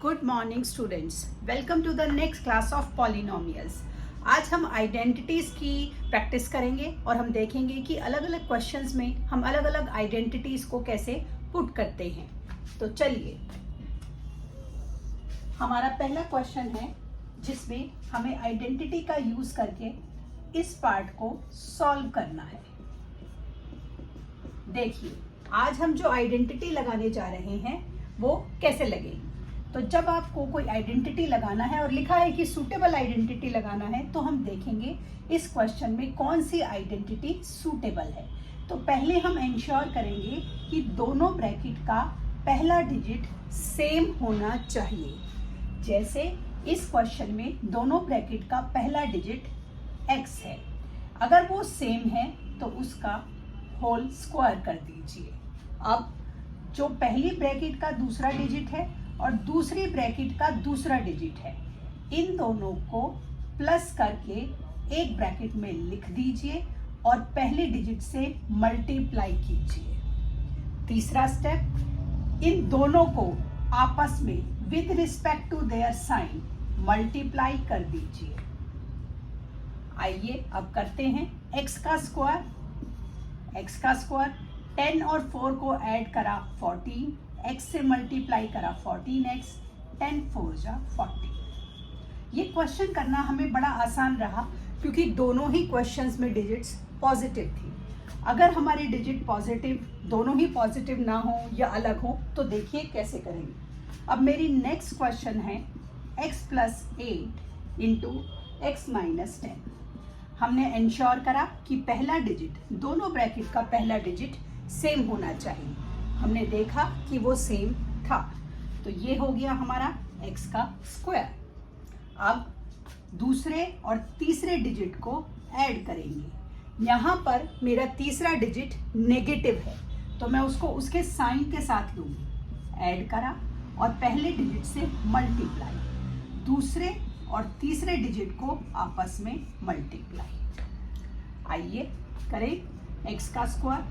Good morning students, welcome to the next class of polynomials. आज हम identities की practice करेंगे और हम देखेंगे कि अलग अलग क्वेश्चंस में हम अलग अलग आइडेंटिटीज को कैसे पुट करते हैं। तो चलिए, हमारा पहला क्वेश्चन है जिसमें हमें आइडेंटिटी का यूज करके इस पार्ट को सॉल्व करना है। देखिए, आज हम जो आइडेंटिटी लगाने जा रहे हैं वो कैसे लगेगी। तो जब आपको कोई आइडेंटिटी लगाना है और लिखा है कि सूटेबल आइडेंटिटी लगाना है, तो हम देखेंगे इस क्वेश्चन में कौन सी आइडेंटिटी सूटेबल है। तो पहले हम इंश्योर करेंगे कि दोनों ब्रैकेट का पहला डिजिट सेम होना चाहिए। जैसे इस क्वेश्चन में दोनों ब्रैकेट का पहला डिजिट x है, अगर वो सेम है तो उसका होल स्क्वायर कर दीजिए। अब जो पहली ब्रैकेट का दूसरा डिजिट है और दूसरी ब्रैकेट का दूसरा डिजिट है, इन दोनों को प्लस करके एक ब्रैकेट में लिख दीजिए और पहले डिजिट से मल्टीप्लाई कीजिए। तीसरा स्टेप, इन दोनों को आपस में with respect to their sign multiply कर दीजिए। आइए अब करते हैं x का स्क्वायर 10 और 4 को ऐड करा 14, x से मल्टीप्लाई करा 14x, 10 4 जा 40। ये क्वेश्चन करना हमें बड़ा आसान रहा क्योंकि दोनों ही क्वेश्चंस में डिजिट्स पॉजिटिव थी। अगर हमारे डिजिट पॉजिटिव दोनों ही पॉजिटिव ना हो या अलग हो तो देखिए कैसे करेंगे। अब मेरी नेक्स्ट क्वेश्चन है x + 8 इंटू x - 10। हमने इंश्योर करा कि पहला डिजिट, दोनों ब्रैकेट का पहला डिजिट सेम होना चाहिए। हमने देखा कि वो सेम था, तो ये हो गया हमारा x का स्क्वायर। अब दूसरे और तीसरे डिजिट को ऐड करेंगे। यहाँ पर मेरा तीसरा डिजिट नेगेटिव है तो मैं उसको उसके साइन के साथ लूँगी। ऐड करा और पहले डिजिट से मल्टीप्लाई, दूसरे और तीसरे डिजिट को आपस में मल्टीप्लाई। आइए करें x का स्क्वायर,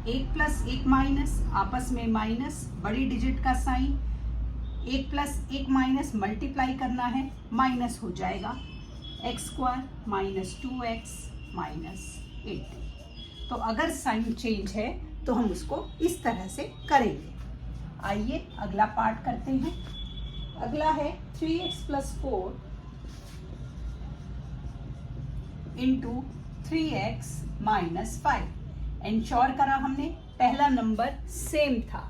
1 + 1 माइनस, आपस में माइनस, बड़ी डिजिट का साइन, 1 + 1 माइनस मल्टीप्लाई करना है, माइनस हो जाएगा x² - 2x - 80। तो अगर साइन चेंज है तो हम उसको इस तरह से करेंगे। आइए अगला पार्ट करते हैं। अगला है 3x + 4 इंटू 3x - 5। इंश्योर करा हमने, पहला नंबर सेम था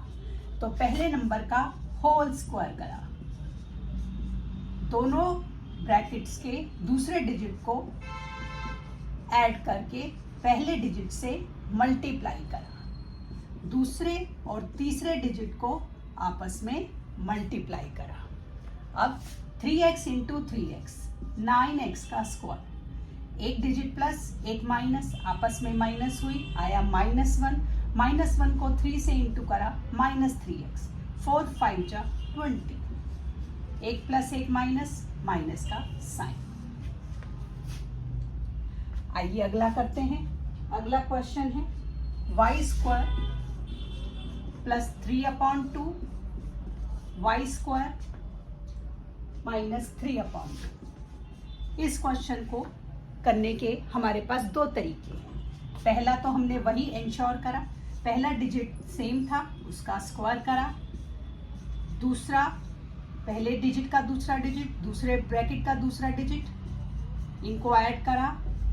तो पहले नंबर का होल स्क्वायर करा, दोनों ब्रैकेट्स के दूसरे डिजिट को ऐड करके पहले डिजिट से मल्टीप्लाई करा, दूसरे और तीसरे डिजिट को आपस में मल्टीप्लाई करा। अब 3x × 3x 9x का स्क्वायर, एक डिजिट प्लस एक माइनस, आपस में माइनस हुई, आया -1, -1 को 3 से इंटू करा -3x, 4 5 जा 20, 1 + 1 माइनस, माइनस का साइन। आइए अगला करते हैं। अगला क्वेश्चन है y² + 3/2 y² - 3/2। इस क्वेश्चन को करने के हमारे पास दो तरीके हैं। पहला तो हमने वही इंश्योर करा, पहला डिजिट सेम था उसका स्क्वायर करा, दूसरा पहले डिजिट का दूसरा डिजिट, दूसरे ब्रैकेट का दूसरा डिजिट, इनको ऐड करा,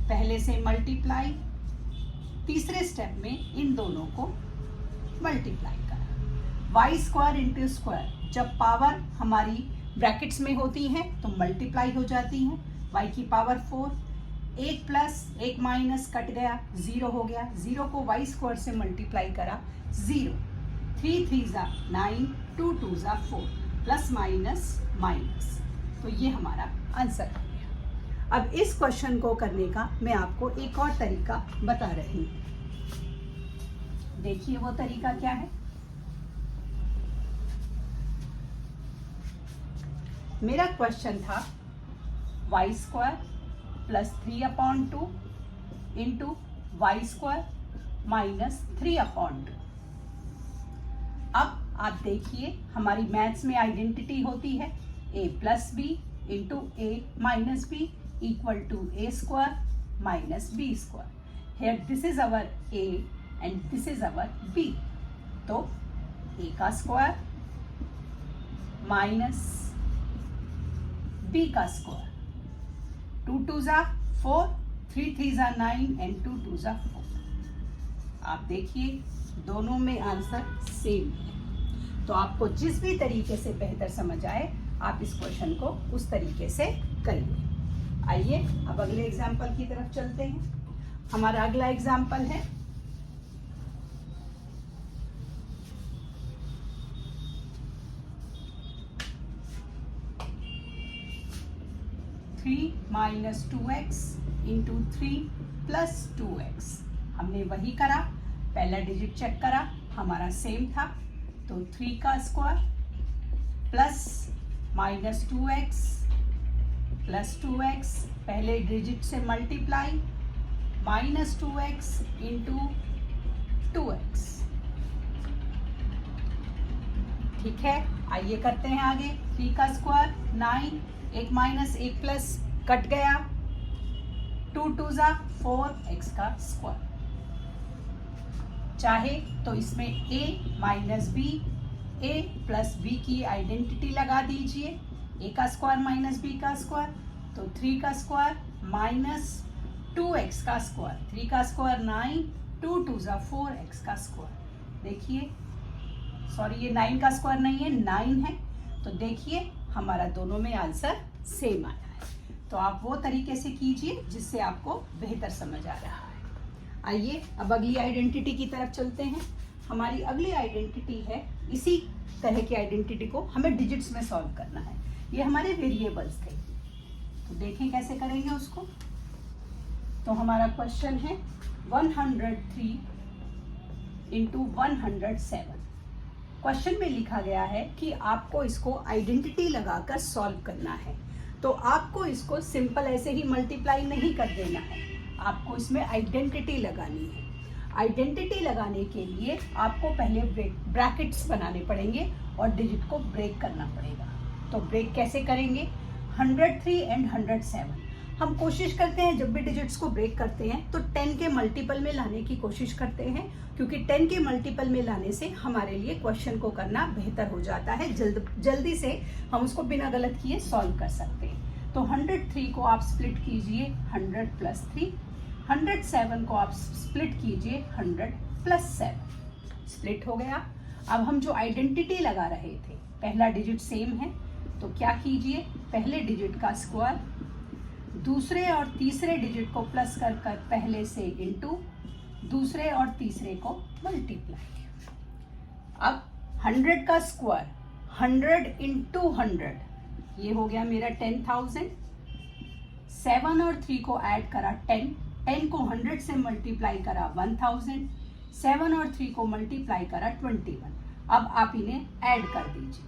पहले से मल्टीप्लाई, तीसरे स्टेप में इन दोनों को मल्टीप्लाई करा। y² × स्क्वायर, जब पावर हमारी ब्रैकेट्स में होती है तो मल्टीप्लाई हो जाती है। y की पावर 4, 1 + 1 माइनस कट गया, 0 हो गया, 0 को y² से मल्टीप्लाई करा, 0, 3 3 जा 9, 2 2 जा 4, प्लस माइनस माइनस। तो ये हमारा आंसर हो गया। अब इस क्वेश्चन को करने का मैं आपको एक और तरीका बता रही हूँ। देखिए वो तरीका क्या है। मेरा क्वेश्चन था y² + 3/2 इंटू y² - 3/2। अब आप देखिए हमारी मैथ्स में आइडेंटिटी होती है a plus b into a minus b equal to a square minus b square. Here this is our a and this is our b. तो a का स्क्वायर माइनस b का स्क्वायर. 2 2 जा 4, 3 3 जा 9 and 2 2 जा 4. आप देखिए दोनों में आंसर सेम है. तो आपको जिस भी तरीके से बेहतर समझ आए आप इस क्वेश्चन को उस तरीके से करिए. आइए अब अगले एग्जाम्पल की तरफ चलते हैं. हमारा अगला एग्जाम्पल है 3 minus 2x into 3 plus 2x. हमने वही करा, पहला डिजिट चेक करा, हमारा सेम था. तो 3 का square plus minus 2x plus 2x, पहले डिजिट से multiply minus 2x into 2x. ठीक है, आइए करते हैं आगे. 3 का स्क्वायर 9, एक माइनस एक प्लस कट गया, 2 2 जा 4 x का स्क्वायर. चाहे तो इसमें a minus b, a plus b की आइडेंटिटी लगा दीजिए. a का स्क्वायर माइनस b का स्क्वायर, तो 3 का स्क्वायर माइनस 2x का स्क्वायर. 3 का स्क्वायर 9, 2 2 जा 4x का स्क्वायर. देखिए सॉरी ये 9 का स्क्वायर नहीं है, 9 है. तो देखिए हमारा दोनों में आंसर सेम आया है. तो आप वो तरीके से कीजिए जिससे आपको बेहतर समझ आ रहा है. आइए अब अगली आइडेंटिटी की तरफ चलते हैं. हमारी अगली आइडेंटिटी है, इसी तरह की आइडेंटिटी को हमें डिजिट्स में सॉल्व करना है. ये हमारे वेरिएबल्स थे, तो देखें कैसे करेंगे उसको. तो हमारा क्वेश्चन है 103 इंटू 107. क्वेश्चन में लिखा गया है कि आपको इसको आइडेंटिटी लगाकर सॉल्व करना है. तो आपको इसको सिंपल ऐसे ही मल्टीप्लाई नहीं कर देना है, आपको इसमें आइडेंटिटी लगानी है. आइडेंटिटी लगाने के लिए आपको पहले ब्रैकेट्स बनाने पड़ेंगे और डिजिट को ब्रेक करना पड़ेगा. तो ब्रेक कैसे करेंगे. 103 एंड 107 हम कोशिश करते हैं जब भी डिजिट्स को ब्रेक करते हैं तो 10 के मल्टीपल में लाने की कोशिश करते हैं, क्योंकि 10 के मल्टीपल में लाने से हमारे लिए क्वेश्चन को करना बेहतर हो जाता है. जल्दी से हम उसको बिना गलत किए सॉल्व कर सकते हैं. तो 103 को आप स्प्लिट कीजिए 100 प्लस 3, 107 को आप स्प्लिट कीजिए 100 प्लस 7. स्प्लिट हो गया. अब हम जो आइडेंटिटी लगा रहे थे, पहला डिजिट सेम है, तो क्या कीजिए, पहले डिजिट का स्क्वायर दूसरे और तीसरे डिजिट को प्लस कर कर पहले से इंटू दूसरे और तीसरे को मल्टीप्लाई. अब 100 का स्क्वायर 100 इंटू 100, ये हो गया मेरा 10,000. 7 और 3 को ऐड करा 10, 10 को 100 से मल्टीप्लाई करा 1000, 7 और 3 को मल्टीप्लाई करा 21. अब आप इन्हें ऐड कर दीजिए.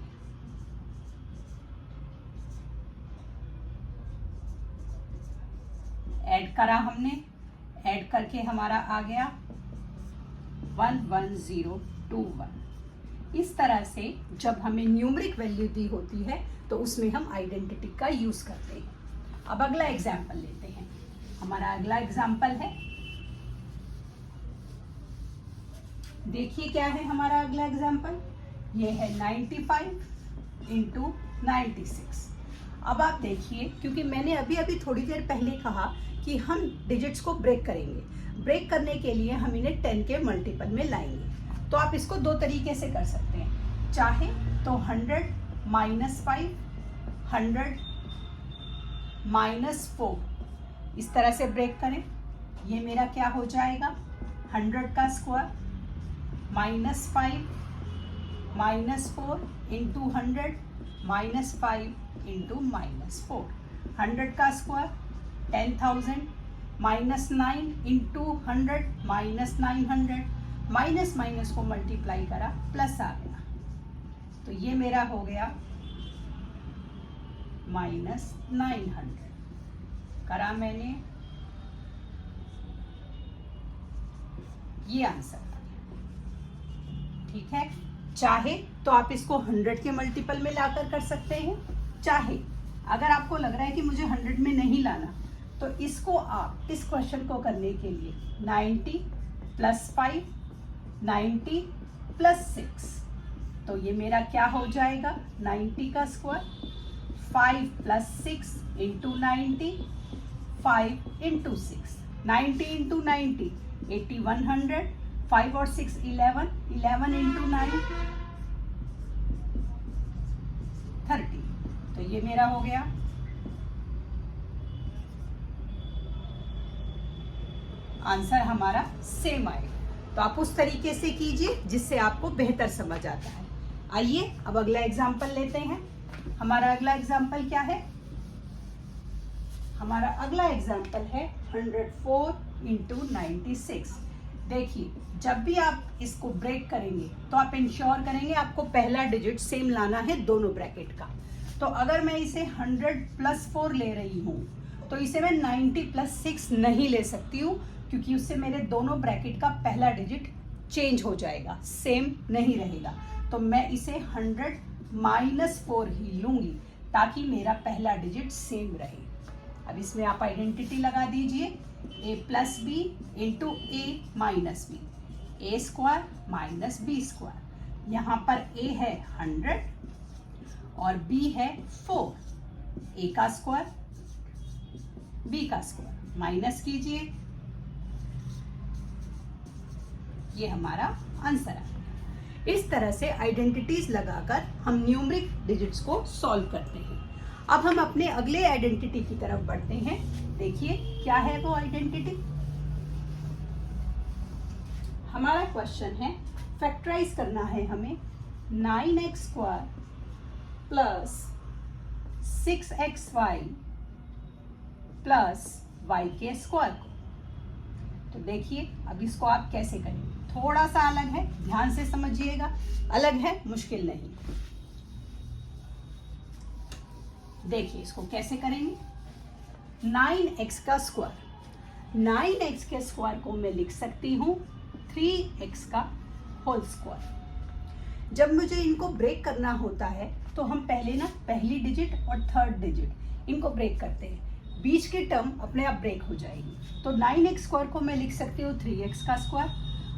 ऐड करा हमने, ऐड करके हमारा आ गया 11021. इस तरह से जब हमें न्यूमरिक वैल्यू दी होती है तो उसमें हम आइडेंटिटी का यूज करते हैं. अब अगला एग्जाम्पल लेते हैं. हमारा अगला एग्जाम्पल है, देखिए क्या है हमारा अगला एग्जाम्पल. ये है 95 इंटू 96. अब आप देखिए, क्योंकि मैंने अभी अभी थोड़ी देर पहले कहा कि हम डिजिट्स को ब्रेक करेंगे. ब्रेक करने के लिए हम इन्हें 10 के मल्टीपल में लाएंगे. तो आप इसको दो तरीके से कर सकते हैं. चाहे तो 100 माइनस 5, 100 माइनस 4, इस तरह से ब्रेक करें. ये मेरा क्या हो जाएगा, 100 का square minus 5 minus 4 into 100 minus 5 into minus 4. 100 का square 10,000 minus 9 into 100 minus 900, minus minus को मल्टीप्लाई करा प्लस आ गया. तो ये मेरा हो गया माइनस 900 करा मैंने, ये आंसर आ गया. ठीक है. चाहे तो आप इसको 100 के मल्टीपल में लाकर कर सकते हैं, चाहे अगर आपको लग रहा है कि मुझे 100 में नहीं लाना, तो इसको आप इस क्वेश्चन को करने के लिए 90 + 5, 90 + 6, तो ये मेरा क्या हो जाएगा, 90 का स्क्वायर, 5 + 6 × 90, 5 × 6, 90 × 90 80, 100, 5 और 6 11, 11 × 9 30, तो ये मेरा हो गया आंसर, हमारा सेम आएगा। तो आप उस तरीके से कीजिए जिससे आपको बेहतर समझ आता है। आइए अब अगला एग्जाम्पल लेते हैं। हमारा अगला एग्जाम्पल क्या है, हमारा अगला एग्जाम्पल है 104 × 96। देखिए, जब भी आप इसको ब्रेक करेंगे तो आप इंश्योर करेंगे आपको पहला डिजिट सेम लाना है दोनों ब्रैकेट का। तो अगर मैं इसे 100 + 4 ले रही हूँ तो इसे मैं 90 + 6 नहीं ले सकती हूँ, क्योंकि उससे मेरे दोनों ब्रैकेट का पहला डिजिट चेंज हो जाएगा, सेम नहीं रहेगा। तो मैं इसे 100 - 4 ही लूंगी ताकि मेरा पहला डिजिट सेम रहे। अब इसमें आप आइडेंटिटी लगा दीजिए, a + b × a - b, a² - b²। यहाँ पर a है 100 और b है 4, a का स्क्वायर b का स्क्वायर, माइनस कीजिए, ये हमारा आंसर है। इस तरह से आइडेंटिटीज लगाकर हम न्यूमरिक डिजिट्स को सॉल्व करते हैं। अब हम अपने अगले आइडेंटिटी की तरफ बढ़ते हैं। देखिए क्या है वो आइडेंटिटी। हमारा क्वेश्चन है, फैक्टराइज करना है हमें 9x² + 6xy + y के स्क्वायर को। तो देखिए अब इसको आप कैसे करेंगे, थोड़ा सा अलग है, ध्यान से समझिएगा, अलग है, मुश्किल नहीं। देखिए इसको कैसे करेंगे, 9x का स्क्वायर, 9x के स्क्वायर को मैं लिख सकती हूँ 3x का होल स्क्वायर। जब मुझे इनको ब्रेक करना होता है तो हम पहले ना पहली डिजिट और थर्ड डिजिट इनको ब्रेक करते हैं, बीच की टर्म अपने आप ब्रेक हो जाएगी। तो 9x² को मैं लिख सकती हूँ 3x का स्क्वायर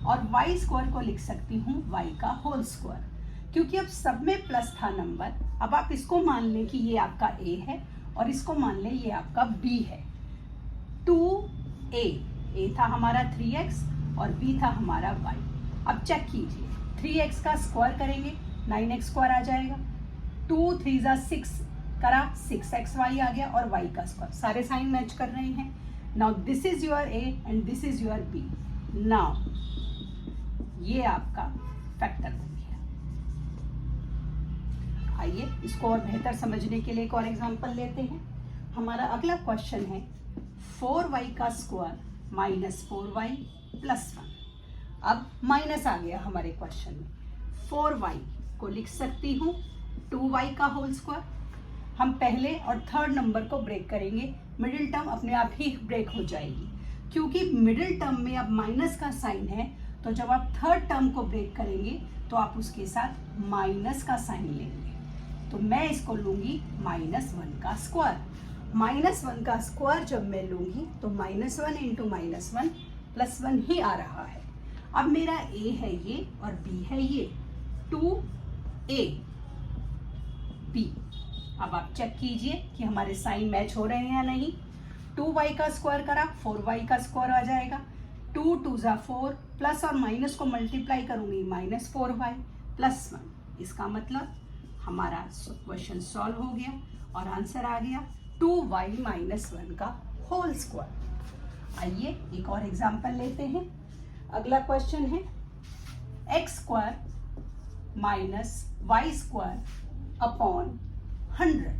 और y² को लिख सकती हूँ y का होल स्क्वायर। क्योंकि अब सब में प्लस था नंबर, अब आप इसको मान लें कि ये आपका a है और इसको मान लें ये आपका b है। 2a, a था हमारा 3x और b था हमारा y। अब चेक कीजिए, 3x का स्क्वायर करेंगे 9x² आ जाएगा, 2 3 = 6 करा 6xy आ गया और y का स्क्वायर, सारे साइन मैच कर रहे हैं। Now this is your a and this is your b। Now ये आपका फैक्टर हो गया। आइए इसको और बेहतर समझने के लिए एक और एग्जांपल लेते हैं। हमारा अगला क्वेश्चन है 4y का स्क्वायर - 4y + 1। अब माइनस आ गया हमारे क्वेश्चन में, 4y को लिख सकती हूँ 2y का होल स्क्वायर। हम पहले और थर्ड नंबर को ब्रेक करेंगे, मिडिल टर्म अपने आप ही ब्रेक हो जाएगी। क्योंकि मिडिल टर्म में अब माइनस का साइन है, तो जब आप थर्ड टर्म को ब्रेक करेंगे तो आप उसके साथ माइनस का साइन लेंगे। तो मैं इसको लूंगी -1 का स्क्वायर। -1 का स्क्वायर जब मैं लूंगी तो -1 × -1 + 1 ही आ रहा है। अब मेरा a है ये और b है ये, 2a b। अब आप चेक कीजिए कि हमारे साइन मैच हो रहे हैं या नहीं। 2y का स्क्वायर करा 4y का स्क्वायर आ जाएगा, 2 2 = 4, प्लस और माइनस को मल्टीप्लाई करूंगी -4y + 1। इसका मतलब हमारा क्वेश्चन सॉल्व हो गया और आंसर आ गया 2y - 1 का होल स्क्वायर। आइए एक और एग्जांपल लेते हैं। अगला क्वेश्चन है x² - y² / 100।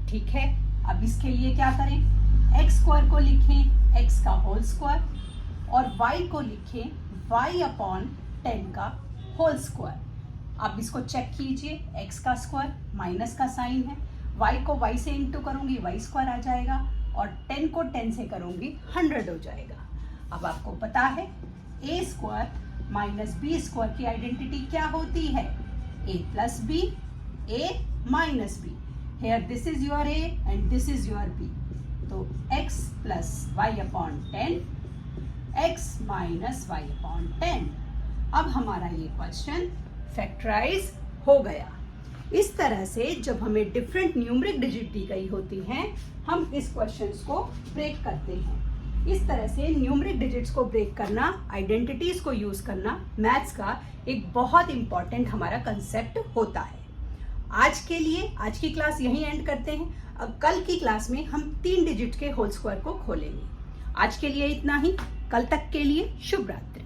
ठीक है, अब इसके लिए क्या करें, x² को लिखें x का होल स्क्वायर और y को लिखें y / 10 का होल स्क्वायर। अब इसको चेक कीजिए, x का स्क्वायर माइनस का साइन है, y को y से इंटू करूंगी y² आ जाएगा और 10 को 10 से करूंगी 100 हो जाएगा। अब आपको पता है a² माइनस बी स्क्वायर की आइडेंटिटी क्या होती है? a plus b, a minus b. Here this is your a and this is your b. तो x plus y upon 10, x minus y upon 10. अब हमारा ये क्वेश्चन फैक्टराइज हो गया. इस तरह से जब हमें डिफरेंट न्यूमरिक डिजिट दी गई होती हैं, हम इस क्वेश्चंस को ब्रेक करते हैं. इस तरह से न्यूमरिक डिजिट्स को ब्रेक करना, आइडेंटिटीज को यूज करना मैथ्स का एक बहुत इंपॉर्टेंट हमारा कंसेप्ट होता है. आज के लिए आज की क्लास यहीं एंड करते हैं. अब कल की क्लास में हम 3 डिजिट के होल स्क्वायर को खोलेंगे. आज के लिए इतना ही. कल तक के लिए शुभ रात्रि.